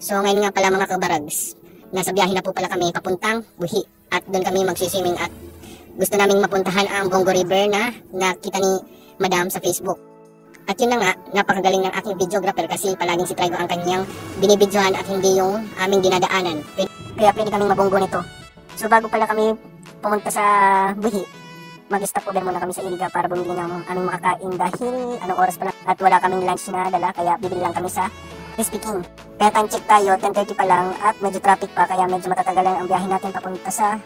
So ngayon nga pala mga kabarags, nasa biyahe na po pala kami papuntang Buhi at doon kami magsiswimming at gusto naming mapuntahan ang Bongo River na nakita ni Madam sa Facebook. At yun na nga, napakagaling ng aking videographer kasi palaging si Trigo ang kanyang binibidyohan at hindi yung aming dinadaanan. Kaya pwede kaming mabunggo nito. So bago pala kami pumunta sa Buhi, mag-stop over muna kami sa Iliga para bumili ng aming makakain dahil anong oras pala at wala kaming lunch na dala kaya bibili lang kami sa Crispy King. Kaya time check tayo, 10:30 pa lang at medyo traffic pa kaya medyo matatagalan ang biyahe natin papunta sa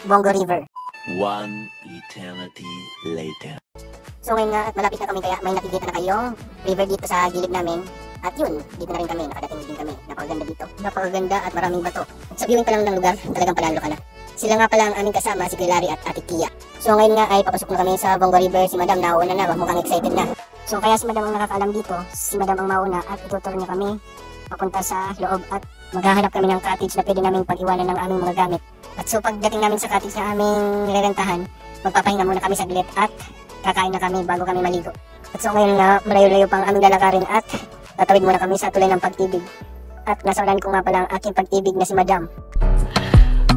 Bongo River. One eternity later. So ngayon nga at malapit na kami kaya may nakikita na kayong river dito sa gilid namin. At yun, dito na rin kami, nakadating din kami. Napakaganda dito. Napakaganda at maraming bato. At sa viewing pa lang ng lugar, talagang panalo ka na. Sila nga pala ang aming kasama, si Larry at Ate Kia. So ngayon nga ay papasok na kami sa Bongo River. Si Madam nauna na, mukhang excited na. So kaya si Madam ang nakakaalam dito, si Madam ang mauna at ituturo niya kami papunta sa loob at maghahanap kami ng cottage na pwede naming pag-iwanan ng aming mga gamit. At so pagdating namin sa cottage na aming nirerentahan, magpapahinga muna kami saglit at kakain na kami bago kami maligo. At so ngayon na malayo-layo pang aming lalakarin at tatawid muna kami sa tulay ng pag-ibig. At nasa ulan ko nga pala ang aking pag-ibig na si Madam.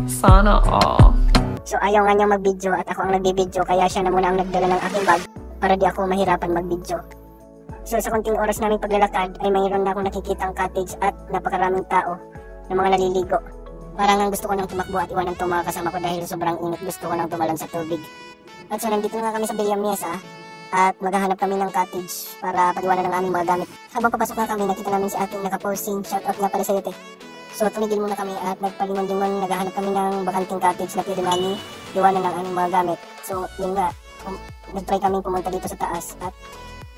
Sana all. So ayaw nga niyang mag-video at ako ang nag-video kaya siya na muna ang nagdala ng aking bag para di ako mahirapan mag-video. So sa konting oras naming paglalakad ay mayroon na akong nakikitang cottage at napakaraming tao na mga naliligo. Parang ang gusto ko nang tumakbo at iwanan itong mga kasama ko dahil sobrang init, gusto ko nang tumalon sa tubig. At so nandito na kami sa Villa Mesa at maghahanap kami ng cottage para pag-iwanan ng aming mga gamit. Habang papasok na kami, nakita namin si ating nakaposing, shoutout nga pala sa iyo te. So tumigil muna kami at nagpalingon-lingon, naghahanap kami ng bakanting cottage na pwede namin iwanan ng aming mga gamit. So yun nga, nag-try kami pumunta dito sa taas at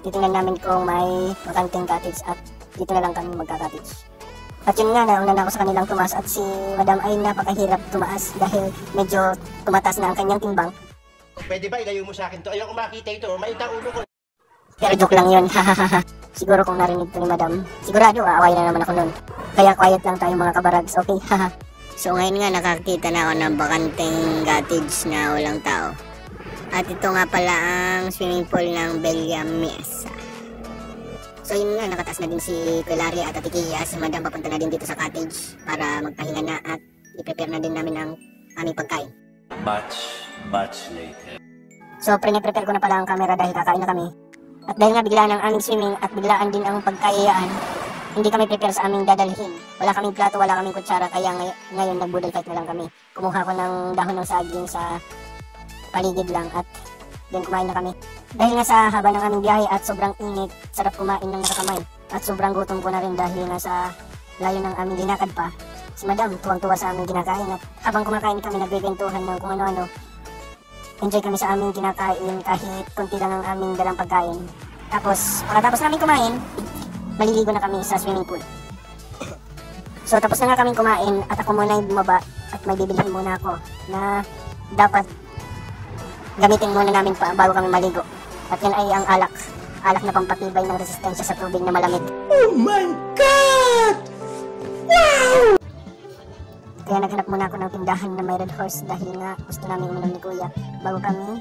titingnan namin kung may bakanting cottage at dito na lang kami magka-cottage. At yun nga, nauna na ako sa kanilang tumaas at si Madam ay napakahirap tumaas dahil medyo tumataas na ang kanyang timbang. Pwede ba ilayo mo sa akin to? Ayoko makita ito, maita ulo ko. Pero joke lang yun, hahaha. Siguro kung narinig to ni Madam, sigurado aaway na naman ako nun. Kaya quiet lang tayo mga kabarags, okay? Haha. So ngayon nga nakakita na ako ng bakanting cottage na walang tao. At ito nga pala ang swimming pool ng Villa Mesa. So yun nga, nakataas na din si Larry at Ate Kia. Si Madam papunta na din dito sa cottage para magpahinga na at i-prepare na din namin ang aming pagkain. Much later. So pre-prepare ko na pala ang camera dahil kakain na kami. At dahil nga biglaan ang aming swimming at biglaan din ang pagkayayaan, hindi kami prepare sa aming dadalhin. Wala kaming plato, wala kaming kutsara, kaya ngayon nag-boodle fight na lang kami. Kumuha ko ng dahon ng saging sa paligid lang at then kumain na kami. Dahil nga sa haba ng aming biyahe at sobrang init, sarap kumain ng nakakamay. At sobrang gutom ko na rin dahil nga sa layo ng aming linakad pa. Si Madam, tuwang-tuwa sa aming kinakain at habang kumakain kami nagkwentuhan ng kung ano-ano. Enjoy kami sa aming kinakain kahit konti lang ang aming dalang pagkain. Tapos, pagkatapos namin kumain, maliligo na kami sa swimming pool. So tapos na nga kaming kumain at ako muna yung bumaba at may bibilihin muna ako na dapat gamitin muna namin pa bago kami maligo. At yan ay ang alak. Alak na pampatibay ng resistensya sa tubig na malamig. Oh my God! Wow! Kaya naghanap muna ako ng tindahan na may Red Horse dahil nga gusto namin uminom ni Kuya bago kami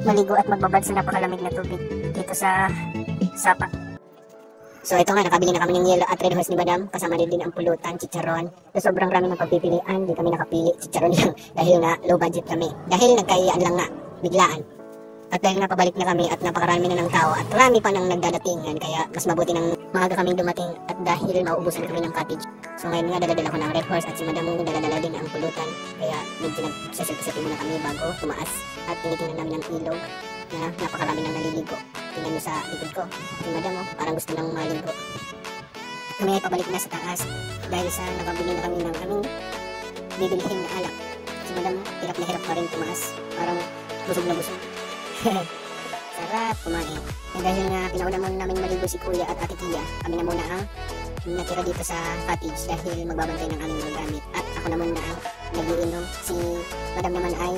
maligo at magbabad sa napakalamig na tubig dito sa Sapa. So ito nga, nakabili na kami ng yelo at Red Horse ni Madam. Kasama din ang pulutan, chicharon. So sobrang rami ng pagpipilian, di kami nakapili, chicharon lang dahil nga low budget kami. Dahil nagkayaan lang nga, biglaan. At dahil nga pabalik na kami at napakarami na ng tao at marami pa nang nagdadatingan kaya mas mabuti ng maaga kaming dumating at dahil mauubusan kami ng cottage. So ngayon nga daladala ko ng Red Horse at si Madam daladala din ang pulutan kaya medyo nagsasapi-sapi muna kami bago tumaas at tinitingnan namin ang ilog na napakarami nang naliligo. Tingnan nyo sa likod ko, si Madam parang gusto nang maligo. At kami ay pabalik na sa taas dahil sa nakabili na kami ng aming bibilihin na alak. Si Madam hirap na hirap pa rin tumaas, parang busog na busog. Sarap kumain. And dahil nga pinauna muna namin maligo si Kuya at Ate Kia, kami na muna ang natira dito sa cottage dahil magbabantay ng aming mga gamit. At ako naman na ang nag-iinom. Si Madam naman ay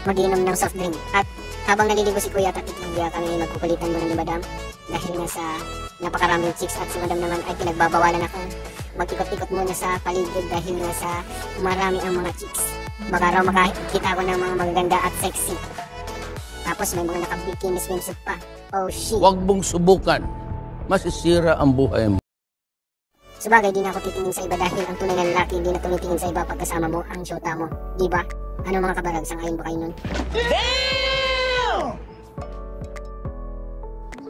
mag-iinom ng soft drink. At habang naliligo si Kuya at Ate Kia, kami ay magkukulitan muna ni Madam dahil nga sa napakaraming chicks at si Madam naman ay pinagbabawalan ako mag-ikot-ikot muna sa paligid dahil nga sa marami ang mga chicks. Baka raw makakita ko ng mga magaganda at sexy. Tapos may mga naka-bikini swimsuit pa. Oh shit. Huwag mong subukan. Masisira ang buhay mo. Sabagay, di na ako titingin sa iba dahil ang tunay na lalaki hindi na tumitingin sa iba pagkasama mo ang syota mo. Di ba? Ano mga kabarag, sang-ayon ba kayo nun?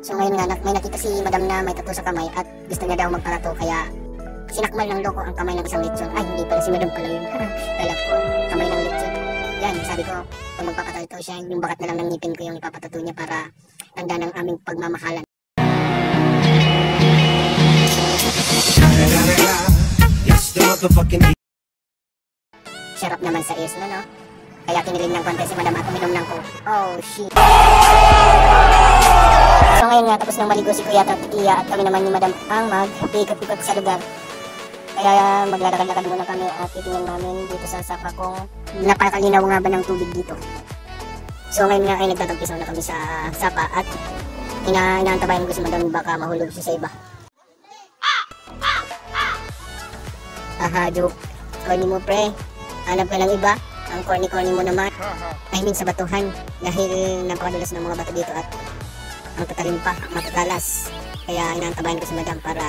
So ngayon nga, may nakita si madam na may tattoo sa kamay at gusto niya daw magparato kaya sinakmal ng loko ang kamay ng isang lechon. Ay, hindi pala si madam pala yun. Kala ko, kamay ng lechon. Yan, sabi ko, pag magpapatato siya, yung bakat na lang ng ngipin ko yung ipapatato niya para tanda ng aming pagmamahalan. Sarap naman sa ears na, no? Kaya kinilig ng konti si madam at uminom ng ko. Oh, shit. So ngayon nga, tapos nang maligo si Kuya at Iya at kami naman ni madam ang mag-ikot-ikot sa lugar. Kaya maglalakad-lakad muna kami at titingnan namin dito sa sapa kung napakalinaw nga ba ng tubig dito. So ngayon nga ay nagtatagpisaw na kami sa sapa at inaantabayan ko si madam baka mahulog siya sa iba. Haha, joke. Corny mo pre. Hanap ka ng iba. Ang corny-corny mo naman. I mean sa batuhan. Dahil napakadulas ng mga bato dito at ang tatalim pa, matatalas. Kaya inaantabayan ko si madam para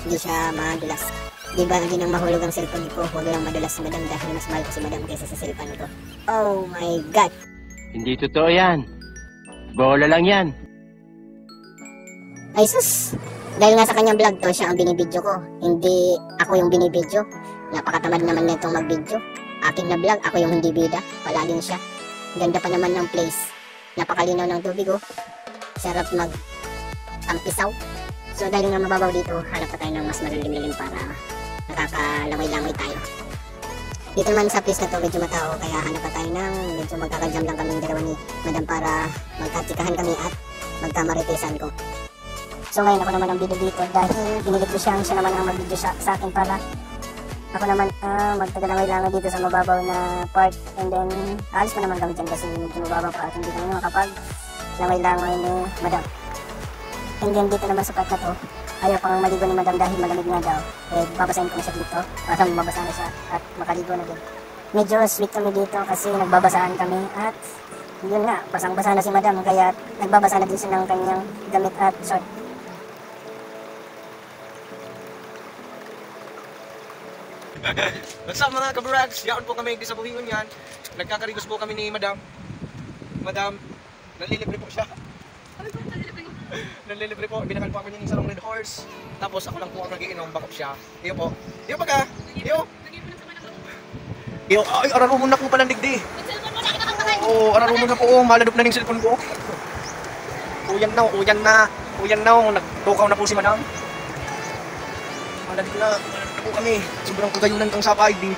hindi siya madulas. Diba hindi nang mahulog ang cellphone ko, huwag lang madulas si madam dahil mas mahal ko si madam kaysa sa cellphone ko. Oh my God! Hindi totoo yan. Bola lang yan. Ay sus! Dahil nga sa kanyang vlog to, siya ang binibidyo ko. Hindi ako yung binibidyo. Napakatamad naman nitong magbidyo. Aking na vlog, ako yung hindi bida. Pala din siya. Ganda pa naman ng place. Napakalinaw ng tubig oh. Sarap mag-tampisaw. So dahil nga mababaw dito, hanap pa tayo ng mas malalim-lalim para nakakalangoy-langoy tayo. Dito naman sa place na to, medyo matao. Kaya hanap pa tayo ng medyo magkakajam lang kami dalawa ni madam para magkatsikahan kami at magkamaritesan ko. So ngayon ako naman ang video dito dahil binilig ko siya naman ang mag-video sa akin para ako naman magtagalangay-langay dito sa mababaw na part. And then alis pa naman kami dyan kasi medyo mababaw pa at hindi kami makapag langay-langay ni madam. And then dito naman sa part na to, ayaw pang maligo ni madam dahil malamig na daw. Eh babasahin ko na siya dito para mabasa na siya at makaligo na din. Medyo sweet kami dito kasi nagbabasaan kami at yun nga, basang-basa na si madam kaya nagbabasa na din siya ng kanyang damit at short. What's up mga kabarags? Yaon po kami sa buhingon yan. Nagkakarigos po kami ni madam. Madam, nanlilibre po siya. Nanlilibre po. Binakal po ako niya ng sarong Red Horse. Tapos ako lang po ang nagiinom, bakop siya. Iyo po. Iyo pa ka? Iyo. Iyo. Ay, araro mo na po palang digdi. Oo, araro mo na po. Maladup na ng cellphone ko. Uyan na, uyan na. Uyan na. Nagtukaw na po si madam. Maladup na. Po kami, sobrang kagayunan kang sapa ID.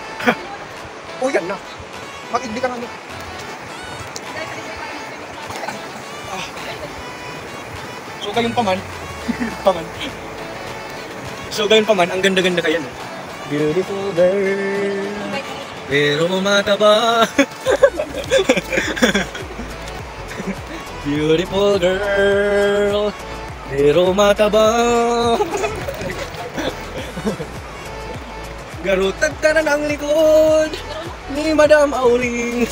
O yan na. Mag-igdi ka nga. So gayon pa man. So gayon pa man, ang ganda-ganda kaya no. Beautiful girl. Pero mataba. Beautiful girl. Pero mataba. Garutag ka na ng likod ni Madam Auling.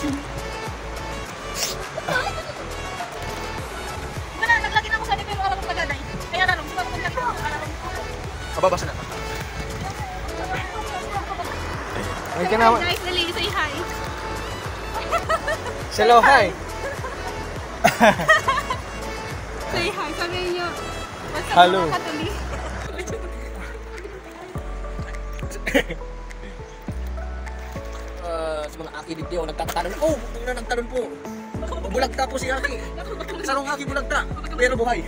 Wala, naglagin ako sa di pero alam ko pagaday. Kaya alam ko kung alam ko. Kababasa na. Ay ka na. Guys, dali, say hi. Hello, hi. Say hi, sabi niyo. What's up, Hello. mga Katolik? Sa mga aki video, nagtatatalon. Oh, kung na nagtalon po. Bulagta po si aki. Sarong aki bulagta. Pero buhay.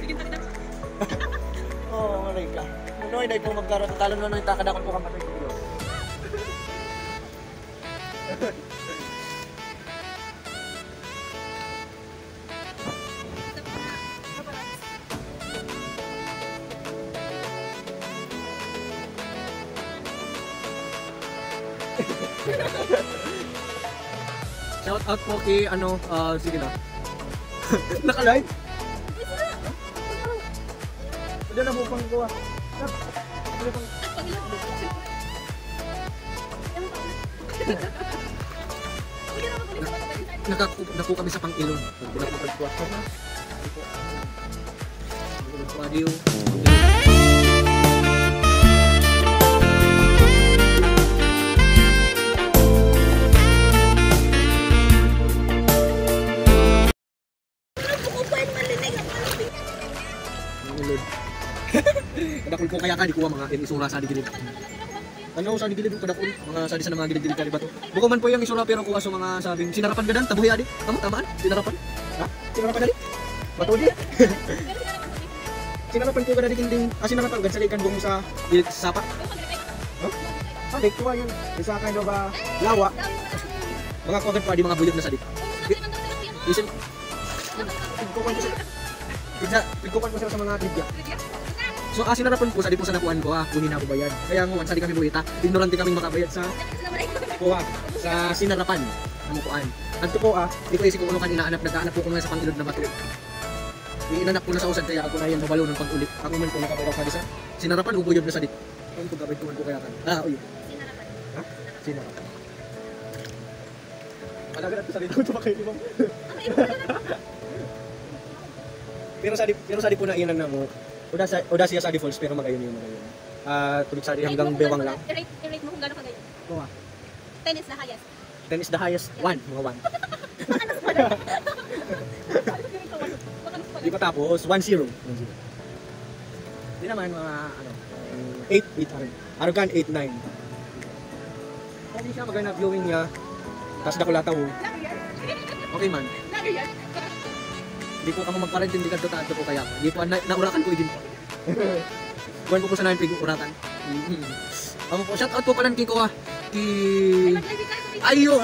Oh, malay ka. Nunoy, dahil po magkaroon na nung takadakon po kang patay video. Shout out po kay sige na. Naka-live? Hindi na po pang gawa. Na po kami sa Pangilon. Pinapapagpuat na. Radio. Lord. Kadakol ko kaya ka, di kuha mga isura sa digilid. Ano sa digilid ko kadakol? Mga sadi sa mga gilid-gilid ka, diba to? Buko man po yung isura pero kuha sa mga sabing sinarapan gadan, tabuhi adi. Tamaan? Sinarapan? Ha? Sinarapan adi? Matuli? Sinarapan ko kadadi kinding, sinarapan ko sa ikan bung sa sapa. Huh? Dik kuha yun. Isa kind of lawa. Mga kuha pa di mga buyot na sadik. Isin. Pagkukuhan ko sila sa mga trivia. So sinarapan po sa di po sa nakuhan ko kuhin na ako bayad. Kaya ngayon sa di kami buhita, ignorante kaming makabayad sa kuha sa sinarapan na mukuan. Adto po di ko isip kung ano kan inaanap, nagkaanap po ko nga sa pangilod na bato. Iinanap ko na sa usad kaya ako na yan mabalo ng pag-ulit. Ako man po nakabayad sa di sa sinarapan ug buyod na sa dit. Ano po gabay tuman ko kaya kan. Uy. Ha? Sinarapan. Palagan sa dito to makay mo. Pero sa di po na iyan na mo. Oda siya sa defaults pero magayon yung magayon. Tulit sa di hanggang bewang lang. I-rate mo kung gano'n kagayon. Kuha. 10 is the highest. 10 is the highest. 1, mga 1. Di pa tapos 1-0. Di naman mga 8 Arrogant 8-9. Hindi siya maganda viewing niya. Tapos dakulataw. Okay man. Di ko kamo magparentindi kadto ta adto ko kaya. Di po naurakan ko din. Kuan po sa namin pig urakan. Amo po shout out po pala ko ki ayo.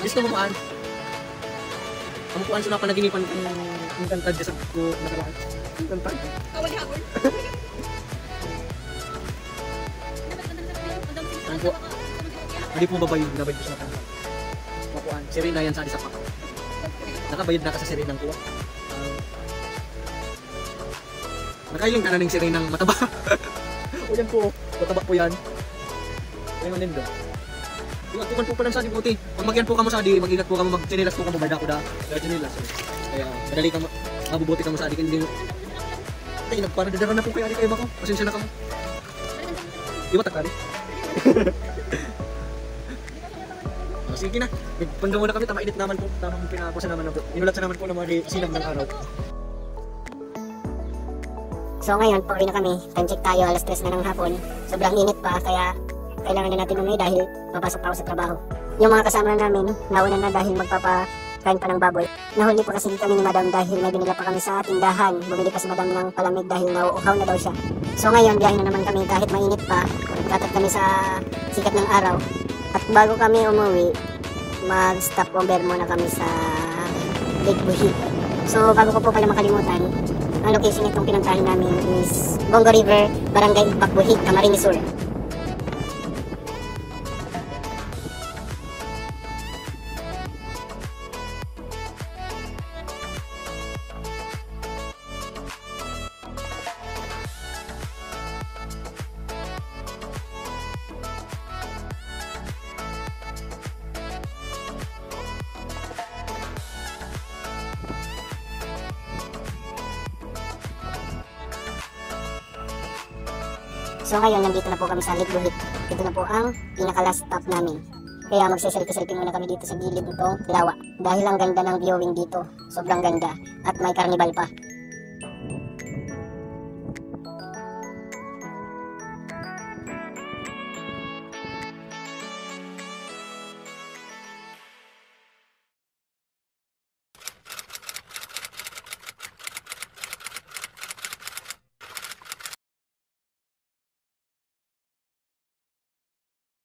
Gusto mo paan? Amo po an suna pa naginipan kung kantad sa ko nakaraan. Kantad. Kawali hapon. Ano po? Hindi po babayo, nabayad ko sa nakanta. Makuan, siri na yan sa isa pa. Nakabayad na ka sa siri ng kuha. Nakailing ka na ng siri ng mataba. O yan po, mataba po yan. Kaya nga nindo. Ingat po pala sa di puti. Pag magyan po ka mo sa di, mag-ingat po ka mo, mag-chinilas po ka mo, bayda ko da. Dahil chinilas. Kaya madali ka mabubuti ka mo sa di, hindi mo. Ay, nagparang dadaran na po kaya di kayo ako. Pasensya na ka mo. Di ba takali? Sige na, panggawa na kami, mainit naman po, tamang pinakusa naman po. Inulat sa naman po ng mga sinag ng araw. So ngayon, pauwi na kami. Time check tayo, alas 3 na ng hapon. Sobrang init pa, kaya kailangan na natin umuwi dahil papasok pa ako sa trabaho. Yung mga kasama namin, nauna na dahil magpapakain pa ng baboy. Nahuli po kasi kami ni Madam dahil may binila pa kami sa tindahan. Bumili pa si Madam ng palamig dahil nauuhaw na daw siya. So ngayon, biyahe na naman kami kahit mainit pa. Tatat kami sa sikat ng araw. At bago kami umuwi, mag-stop over muna kami sa Lake Buhi. So bago ko po pala makalimutan, ang location itong pinuntahan namin is Bongo River, Barangay Ipakbuhi, Camarines Sur. So ngayon, nandito na po kami sa Lake Buhi. Ito na po ang pinaka-last stop namin. Kaya magsiselfie-selfie muna kami dito sa gilid nitong lawa. Dahil ang ganda ng viewing dito. Sobrang ganda. At may carnival pa.